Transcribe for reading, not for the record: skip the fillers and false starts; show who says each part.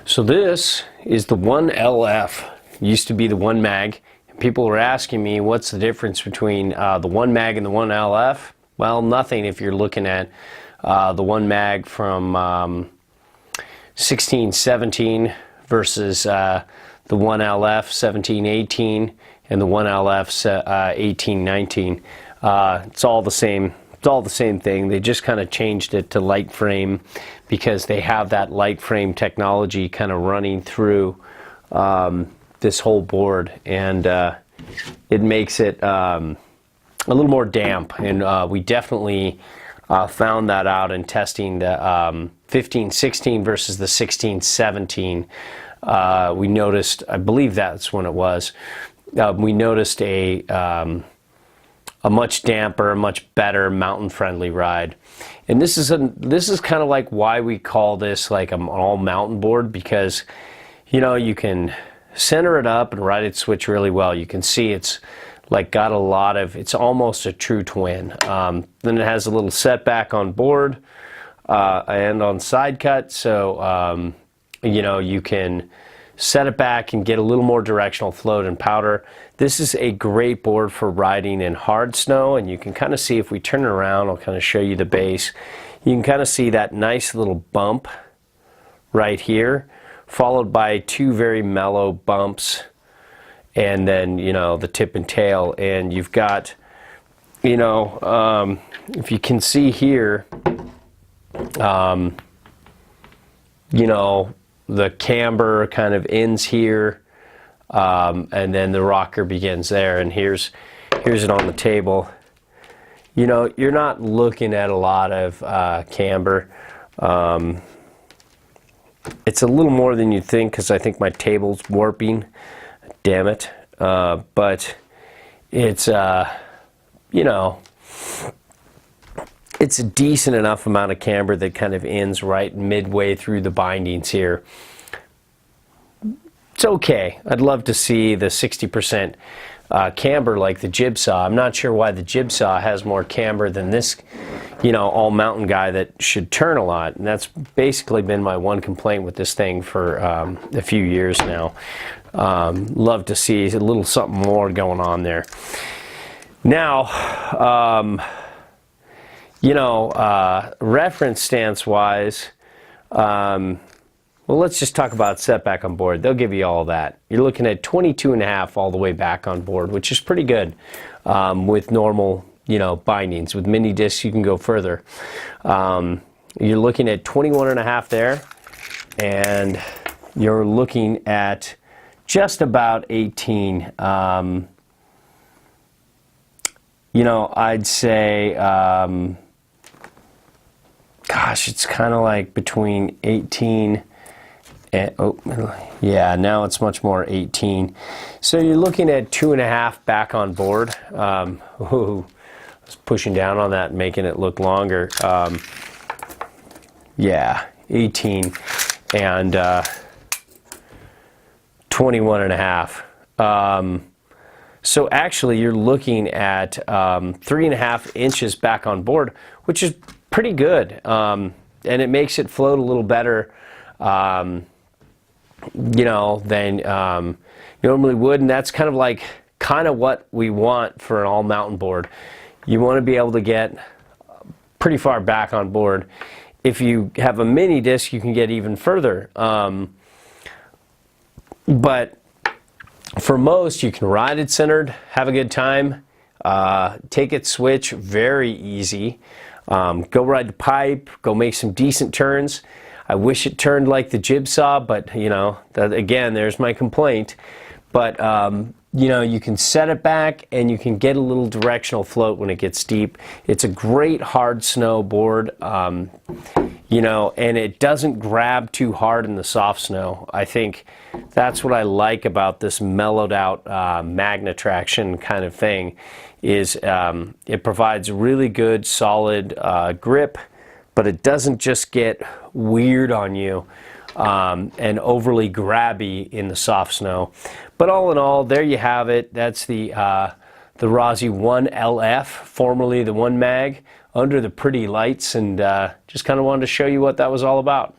Speaker 1: So this is the One LF. Used to be the One Mag. People were asking me what's the difference between the One Mag and the One LF. Well, nothing if you're looking at the One Mag from 16-17 versus the One LF 17-18 and the One LF 18-19. It's all the same. It's all the same thing. They just kind of changed it to light frame because they have that light frame technology kind of running through this whole board, and it makes it a little more damp. And we definitely found that out in testing the 15-16 versus the 16-17. We noticed, I believe that's when it was, we noticed a much damper, a much better mountain-friendly ride. And this is kind of like why we call this like an all-mountain board, because you know, you can center it up and ride it switch really well. You can see it's like got a lot of, it's almost a true twin. Then it has a little setback on board and on side cut, so you know, you can set it back and get a little more directional float and powder. This is a great board for riding in hard snow, and you can kind of see, if we turn it around, I'll kind of show you the base. You can kind of see that nice little bump right here, followed by two very mellow bumps, and then, you know, the tip and tail. And you've got, you know, if you can see here, you know, the camber kind of ends here, and then the rocker begins there, and here's it on the table. You know, you're not looking at a lot of camber. It's a little more than you think, because I think my table's warping. Damn it. But it's, you know, it's a decent enough amount of camber that kind of ends right midway through the bindings here. It's okay. I'd love to see the 60% camber like the Jibsaw. I'm not sure why the Jibsaw has more camber than this, you know, all mountain guy that should turn a lot. And that's basically been my one complaint with this thing for a few years now. Love to see a little something more going on there. Now, you know, reference stance wise, well, let's just talk about setback on board. They'll give you all That. You're looking at 22.5 all the way back on board, which is pretty good with normal, you know, bindings. With mini discs, you can go further. You're looking at 21.5 there, and you're looking at just about 18. You know, I'd say, gosh, it's kind of like between 18 and, oh, yeah, now it's much more 18. So you're looking at 2.5 back on board. Ooh, I was pushing down on that, making it look longer. Yeah, 18 and 21.5. So actually you're looking at 3.5 inches back on board, which is pretty good, and it makes it float a little better, you know, than normally would. And that's kind of what we want for an all mountain board. You want to be able to get pretty far back on board. If you have a mini disc, you can get even further, but for most, you can ride it centered, have a good time, take it switch, very easy. Go ride the pipe, go make some decent turns. I wish it turned like the Jibsaw, but you know, that, again, there's my complaint. But you know, you can set it back and you can get a little directional float when it gets deep. It's a great hard snow board, you know, and it doesn't grab too hard in the soft snow. I think that's what I like about this mellowed out magna traction kind of thing, is it provides really good solid grip, but it doesn't just get weird on you and overly grabby in the soft snow. But all in all, there you have it. That's the Rossignol One LF, formerly the One Mag, under the pretty lights, and just kind of wanted to show you what that was all about.